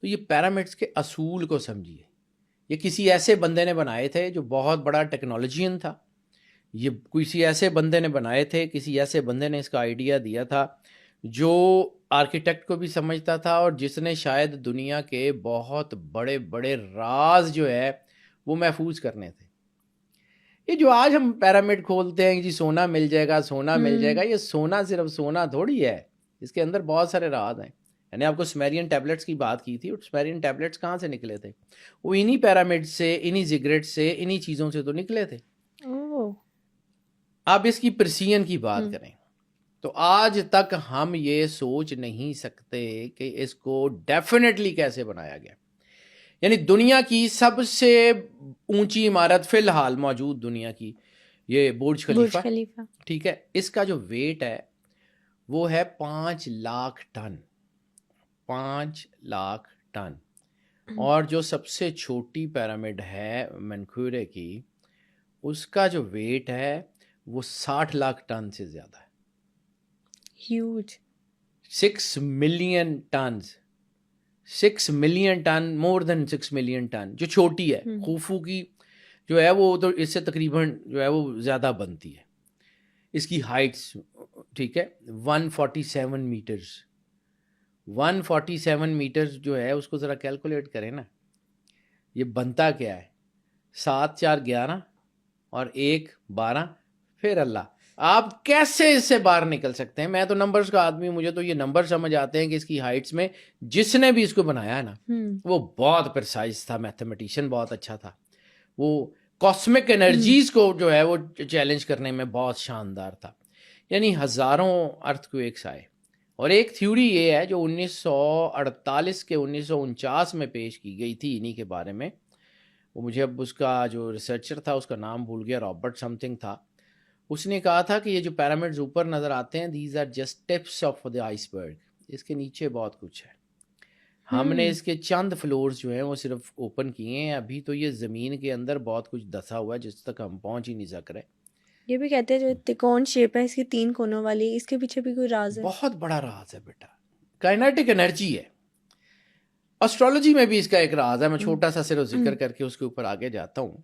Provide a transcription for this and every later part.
تو یہ پیرامڈس کے اصول کو سمجھیے. یہ کسی ایسے بندے نے بنائے تھے جو بہت بڑا ٹیکنالوجین تھا. یہ کسی ایسے بندے نے بنائے تھے, کسی ایسے بندے نے اس کا آئیڈیا دیا تھا جو آرکیٹیکٹ کو بھی سمجھتا تھا, اور جس نے شاید دنیا کے بہت بڑے بڑے راز جو ہے وہ محفوظ کرنے تھے. یہ جو آج ہم پیرامڈ کھولتے ہیں جی سونا مل جائے گا, سونا مل جائے گا, یہ سونا صرف سونا تھوڑی ہے, اس کے اندر بہت سارے راز ہیں. میں نے آپ کو سمیرین ٹیبلٹس کی بات کی تھی, اور سمیرین ٹیبلٹس کہاں سے نکلے تھے؟ وہ انہی پیرامڈ سے, انہی زگریٹ سے, انہی چیزوں سے تو نکلے تھے. آپ اس کی پرسین کی بات کریں تو آج تک ہم یہ سوچ نہیں سکتے کہ اس کو ڈیفینیٹلی کیسے بنایا گیا. یعنی دنیا کی سب سے اونچی عمارت فی الحال موجود دنیا کی یہ برج خلیفہ, ٹھیک ہے, اس کا جو ویٹ ہے وہ ہے 5 لاکھ ٹن. 5 لاکھ ٹن. اور جو سب سے چھوٹی پیرامڈ ہے منکورے کی, اس کا جو ویٹ ہے وہ 60 لاکھ ٹن سے زیادہ ہے. Huge. 6 million tons, 6 million ton, more than 6 million ton. جو چھوٹی ہے خوفو کی جو ہے وہ تو اس سے تقریباً جو ہے وہ زیادہ بنتی ہے. اس کی ہائٹس ٹھیک ہے 147 میٹرز. 147 میٹرز جو ہے اس کو ذرا کیلکولیٹ کریں نا, یہ بنتا کیا ہے؟ 7 4 11 اور 1 12 پھر اللہ. آپ کیسے اس سے باہر نکل سکتے ہیں؟ میں تو نمبرز کا آدمی ہوں, مجھے تو یہ نمبر سمجھ آتے ہیں کہ اس کی ہائٹس میں جس نے بھی اس کو بنایا ہے نا وہ بہت پرسائز تھا, میتھمیٹیشین بہت اچھا تھا. وہ کاسمک انرجیز کو جو ہے وہ چیلنج کرنے میں بہت شاندار تھا. یعنی ہزاروں ارتھ کویکس آئے. اور ایک تھیوری یہ ہے جو 1948 کے 1949 میں پیش کی گئی تھی انہی کے بارے میں. وہ مجھے اب اس کا جو ریسرچر تھا اس کا نام بھول گیا, رابرٹ سم تھنگ تھا. اس نے کہا تھا کہ یہ جو پیرامڈز اوپر نظر آتے ہیں these are just tips of the iceberg. اس کے نیچے بہت کچھ ہے. ہم نے اس کے چند فلورز جو ہیں وہ صرف اوپن کیے ہیں. ابھی تو یہ زمین کے اندر بہت کچھ دسا ہوا ہے جس تک ہم پہنچ ہی نہیں سک رہے. یہ بھی کہتے ہیں جو تکون شیپ ہے اس کی 3 کونوں والی, اس کے پیچھے بھی کوئی راز ہے. بہت بڑا راز ہے بیٹا, کائنیٹک انرجی ہے. اسٹرالوجی میں بھی اس کا ایک راز ہے, میں چھوٹا سا صرف ذکر کر کے اس کے اوپر آگے جاتا ہوں.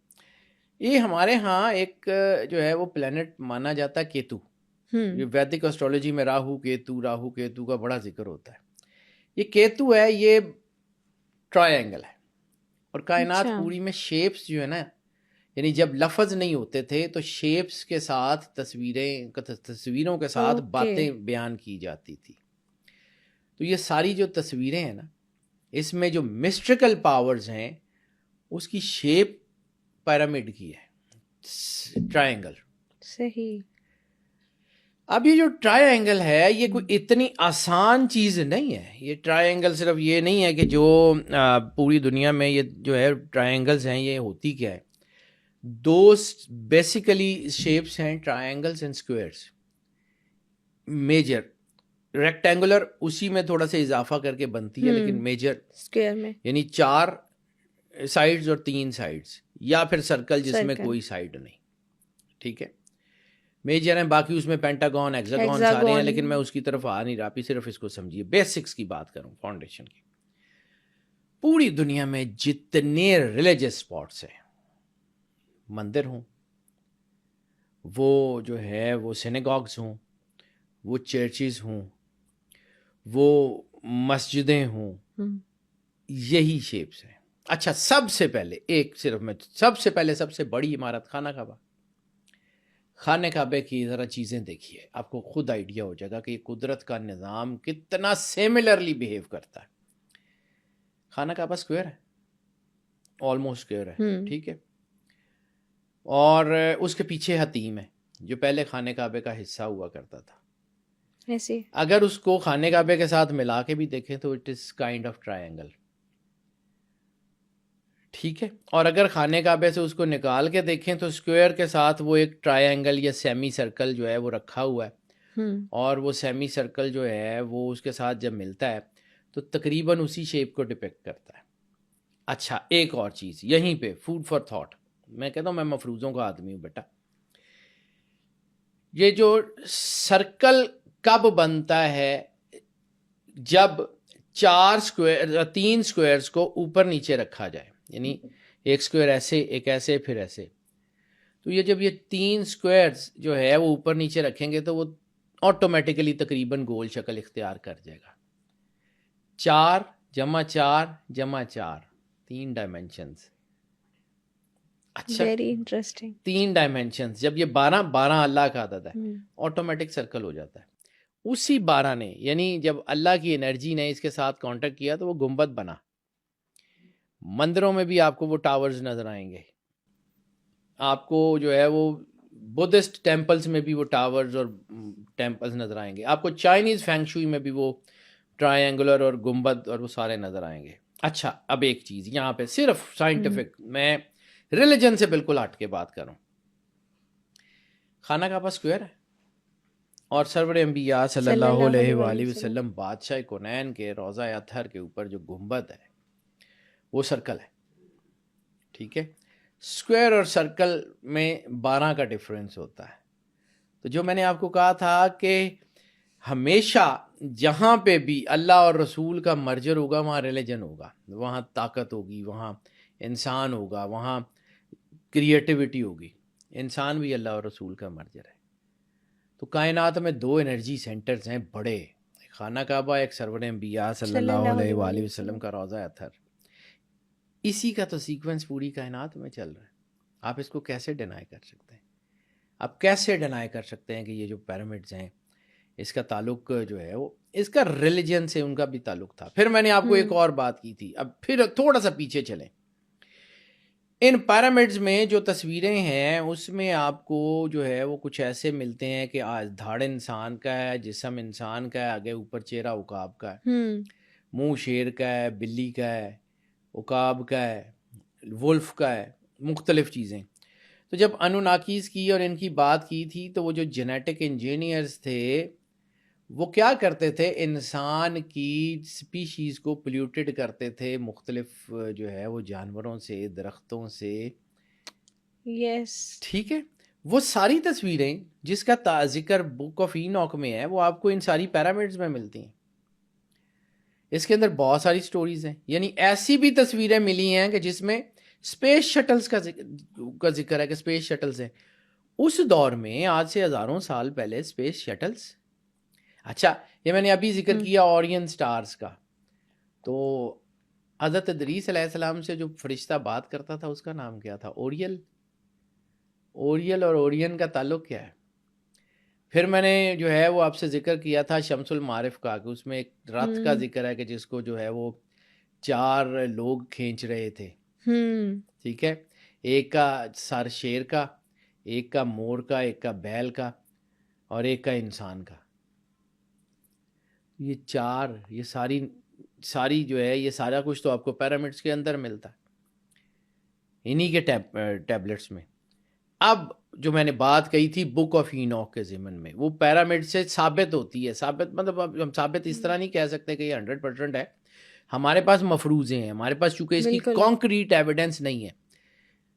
یہ ہمارے ہاں ایک جو ہے وہ پلینٹ مانا جاتا ہے کیتو. یہ ویدک اسٹرالوجی میں راہو کیتو کا بڑا ذکر ہوتا ہے. یہ کیتو ہے, یہ ٹرائی اینگل ہے. اور کائنات پوری میں شیپس جو ہے نا, یعنی جب لفظ نہیں ہوتے تھے تو شیپس کے ساتھ تصویروں کے ساتھ باتیں بیان کی جاتی تھی. تو یہ ساری جو تصویریں ہیں نا, اس میں جو مسٹریکل پاورز ہیں اس کی شیپ پیرامڈ کی ہے, ٹرائنگل. صحیح. اب یہ جو ٹرائی اینگل ہے یہ کوئی اتنی آسان چیز نہیں ہے. یہ ٹرائی اینگل صرف یہ نہیں ہے کہ جو پوری دنیا میں یہ جو ہے ٹرائی اینگلز ہیں یہ ہوتی کیا ہے. دو بیسیکلی شیپس ہیں triangles and squares. Major rectangular اسی میں تھوڑا سا اضافہ کر کے بنتی ہے, لیکن میجر اسکوئر میں یعنی 4 سائڈز اور 3 سائڈز, یا پھر سرکل جس میں کوئی سائڈ نہیں. ٹھیک ہے, میجر ہیں. باقی اس میں پینٹاگون ایگزاگون سارے ہیں, لیکن میں اس کی طرف آ نہیں رہا. پی صرف اس کو سمجھیے, بیسکس کی بات کروں, فاؤنڈیشن کی. پوری دنیا میں جتنے ریلیجس اسپاٹس ہیں, مندر ہوں, وہ جو ہے وہ سینیگاگز ہوں, وہ چرچز ہوں, وہ مسجدیں ہوں, یہی شیپس ہیں. اچھا, سب سے پہلے سب سے بڑی عمارت خانہ کعبہ. خانہ کعبے کی ذرا چیزیں دیکھیے, آپ کو خود آئیڈیا ہو جائے گا کہ یہ قدرت کا نظام کتنا سیملرلی بیہیو کرتا ہے. خانہ کعبہ اسکوئر ہے, آلموسٹ اسکوئر ہے, ٹھیک ہے. اور اس کے پیچھے حتیم ہے جو پہلے خانہ کعبے کا حصہ ہوا کرتا تھا. ایسے اگر اس کو خانہ کعبے کے ساتھ ملا کے بھی دیکھیں تو it is kind of triangle. ٹھیک ہے, اور اگر خانہ کعبے سے اس کو نکال کے دیکھیں تو اسکوئر کے ساتھ وہ ایک ٹرائی اینگل یا سیمی سرکل جو ہے وہ رکھا ہوا ہے, اور وہ سیمی سرکل جو ہے وہ اس کے ساتھ جب ملتا ہے تو تقریباً اسی شیپ کو ڈپیکٹ کرتا ہے. اچھا, ایک اور چیز یہیں پہ فوڈ فار تھاٹ, میں کہتا ہوں میں مفروضوں کا آدمی ہوں بیٹا. یہ جو سرکل کب بنتا ہے؟ جب 4 اسکوائر 3 اسکوائرس کو اوپر نیچے رکھا جائے، یعنی ایک اسکوائر ایسے، ایک ایسے، پھر ایسے، تو یہ جب یہ 3 اسکوائرس جو ہے وہ اوپر نیچے رکھیں گے تو وہ آٹومیٹیکلی تقریباً گول شکل اختیار کر جائے گا. 4 جمع 4 جمع 4، 3 ڈائمینشنز. اچھا، ویری انٹرسٹنگ. 3 ڈائمینشنز. جب یہ 12 اللہ کا عدد ہے، آٹومیٹک سرکل ہو جاتا ہے. اسی 12 نے، یعنی جب اللہ کی انرجی نے اس کے ساتھ کانٹیکٹ کیا تو وہ گنبد بنا. مندروں میں بھی آپ کو وہ ٹاورز نظر آئیں گے، آپ کو جو ہے وہ بدھسٹ ٹیمپلز میں بھی وہ ٹاورز اور ٹیمپلز نظر آئیں گے، آپ کو چائنیز فینگ شوئی میں بھی وہ ٹرائنگولر اور گنبد اور وہ سارے نظر آئیں گے. اچھا، اب ایک چیز یہاں پہ صرف سائنٹیفک، میں ریلیجن سے بالکل ہٹ کے بات کروں. خانہ کعبہ اسکوائر ہے اور سرور انبیاء صلی اللہ علیہ وآلہ وسلم بادشاہ کونین کے روضہ اطہر کے اوپر جو گنبد ہے وہ سرکل ہے. ٹھیک ہے، اسکوائر اور سرکل میں 12 کا ڈفرینس ہوتا ہے. تو جو میں نے آپ کو کہا تھا کہ ہمیشہ جہاں پہ بھی اللہ اور رسول کا مرجر ہوگا وہاں ریلیجن ہوگا، وہاں طاقت ہوگی، وہاں انسان ہوگا، وہاں کریٹیوٹی ہوگی. انسان بھی اللہ اور رسول کا مرجر ہے. تو کائنات میں 2 انرجی سینٹرز ہیں بڑے، ایک خانہ کعبہ، ایک سرور انبیاء صلی اللہ علیہ وآلہ وسلم کا روضہ اطہر. اسی کا تو سیکوینس پوری کائنات میں چل رہا ہے. آپ اس کو کیسے ڈینائی کر سکتے ہیں؟ آپ کیسے ڈینائی کر سکتے ہیں کہ یہ جو پیرامڈز ہیں اس کا تعلق جو ہے وہ اس کا ریلیجن سے ان کا بھی تعلق تھا. پھر میں نے آپ کو ایک اور بات کی تھی، اب پھر تھوڑا سا پیچھے چلیں. ان پیرامڈز میں جو تصویریں ہیں اس میں آپ کو جو ہے وہ کچھ ایسے ملتے ہیں کہ دھاڑ انسان کا ہے، جسم انسان کا ہے، آگے اوپر چہرہ عقاب کا ہے، منہ شیر کا ہے، بلی کا ہے، عقاب کا ہے، ولف کا ہے، مختلف چیزیں. تو جب انوناکیز کی اور ان کی بات کی تھی تو وہ جو جینیٹک انجینئرز تھے وہ کیا کرتے تھے، انسان کی سپیشیز کو پلیوٹڈ کرتے تھے مختلف جو ہے وہ جانوروں سے، درختوں سے. یس، ٹھیک ہے، وہ ساری تصویریں جس کا ذکر بک آف اینوک میں ہے وہ آپ کو ان ساری پیرامڈز میں ملتی ہیں. اس کے اندر بہت ساری سٹوریز ہیں، یعنی ایسی بھی تصویریں ملی ہیں کہ جس میں اسپیس شٹلز کا ذکر ہے کہ اسپیس شٹلز ہیں. اس دور میں آج سے ہزاروں سال پہلے اسپیس شٹلز. اچھا، یہ میں نے ابھی ذکر کیا اورین سٹارز کا، تو حضرت ادریس علیہ السلام سے جو فرشتہ بات کرتا تھا اس کا نام کیا تھا؟ اوریل. اوریل اور اورین کا تعلق کیا ہے؟ پھر میں نے جو ہے وہ آپ سے ذکر کیا تھا شمس المعارف کا، کہ اس میں ایک رتھ کا ذکر ہے کہ جس کو جو ہے وہ 4 لوگ کھینچ رہے تھے. ٹھیک ہے، ایک کا سر شیر کا، ایک کا مور کا، ایک کا بیل کا اور ایک کا انسان کا. یہ 4، یہ ساری جو ہے یہ سارا کچھ تو آپ کو پیرامڈس کے اندر ملتا ہے، انہی کے ٹیبلٹس میں. اب جو میں نے بات کہی تھی بک آف اینوک کے ضمن میں، وہ پیرامڈ سے ثابت ہوتی ہے. ثابت مطلب ہم ثابت اس طرح نہیں کہہ سکتے کہ یہ 100% ہے، ہمارے پاس مفروضے ہیں، ہمارے پاس چونکہ اس کی کانکریٹ ایویڈنس نہیں ہے.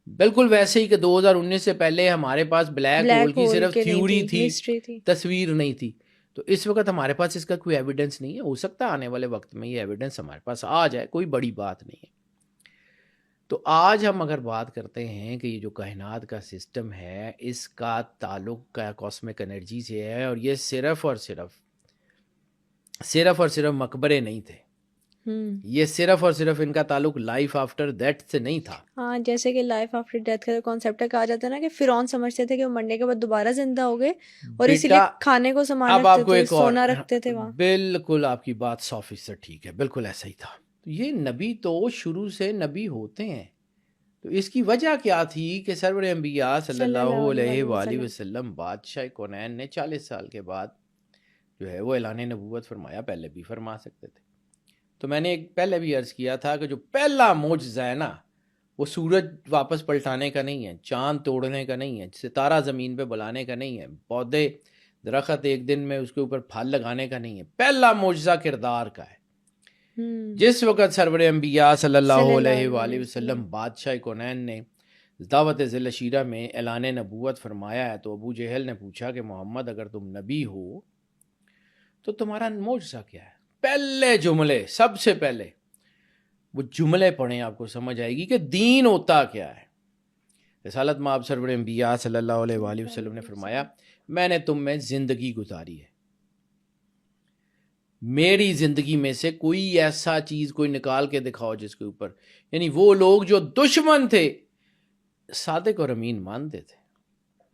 بالکل ویسے ہی کہ 2019 سے پہلے ہمارے پاس بلیک ہول کی صرف تھیوری تھی، تصویر نہیں تھی. تو اس وقت ہمارے پاس اس کا کوئی ایویڈنس نہیں ہے. ہو سکتا ہے آنے والے وقت میں یہ ایویڈنس ہمارے پاس آ جائے، کوئی بڑی بات نہیں ہے. تو آج ہم اگر بات کرتے ہیں کہ یہ جو کائنات کا سسٹم ہے اس کا تعلق کا کاسمک انرجی سے ہے، اور یہ صرف اور صرف مقبرے نہیں تھے، یہ صرف اور صرف ان کا تعلق لائف آفٹر ڈیتھ سے نہیں تھا. ہاں، جیسے کہ لائف آفٹر ڈیتھ کا کانسیپٹ کہا جاتا ہے نا کہ فرعون سمجھتے تھے کہ وہ مرنے کے بعد دوبارہ زندہ ہو گئے اور اسی لیے کھانے کو سامان رکھتے تھے، سونا رکھتے تھے وہاں. بالکل آپ کی بات 100% ٹھیک ہے، بالکل ایسا ہی تھا. یہ نبی تو شروع سے نبی ہوتے ہیں. تو اس کی وجہ کیا تھی کہ سرور انبیاء صلی اللہ علیہ وآلہ وسلم بادشاہ کونین نے 40 سال کے بعد جو ہے وہ اعلان نبوت فرمایا. پہلے بھی فرما سکتے تھے. تو میں نے ایک پہلے بھی عرض کیا تھا کہ جو پہلا معجزہ ہے نا وہ سورج واپس پلٹانے کا نہیں ہے، چاند توڑنے کا نہیں ہے، ستارہ زمین پہ بلانے کا نہیں ہے، پودے درخت ایک دن میں اس کے اوپر پھل لگانے کا نہیں ہے. پہلا معجزہ کردار کا ہے. جس وقت سرور انبیاء صلی اللہ علیہ وآلہ وسلم بادشاہ کونین نے دعوت ذی العشیرہ میں اعلان نبوت فرمایا ہے تو ابو جہل نے پوچھا کہ محمد اگر تم نبی ہو تو تمہارا معجزہ کیا ہے؟ پہلے جملے سب سے پہلے وہ جملے پڑھیں، آپ کو سمجھ آئے گی کہ دین ہوتا کیا ہے. رسالت مآب سرور انبیاء صلی اللہ علیہ وآلہ وسلم نے فرمایا میں نے تم میں زندگی گزاری ہے، میری زندگی میں سے کوئی ایسا چیز کوئی نکال کے دکھاؤ جس کے اوپر، یعنی وہ لوگ جو دشمن تھے صادق اور امین مانتے تھے،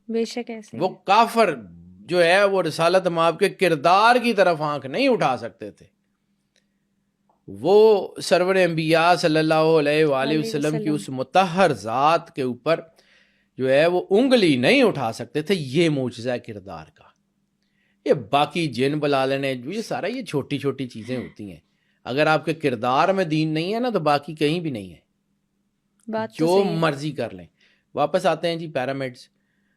بے شک ایسے وہ کافر جو ہے وہ رسالت مآب کے کردار کی طرف آنکھ نہیں اٹھا سکتے تھے، وہ سرور انبیاء صلی اللہ علیہ وآلہ وسلم کی اس مطہر ذات کے اوپر جو ہے وہ انگلی نہیں اٹھا سکتے تھے. یہ معجزہ کردار کا. یہ باقی جن بلا لینے یہ سارا یہ چھوٹی چھوٹی چیزیں ہوتی ہیں. اگر آپ کے کردار میں دین نہیں ہے نا تو باقی کہیں بھی نہیں ہے، جو مرضی کر لیں. واپس آتے ہیں جی پیرامڈز.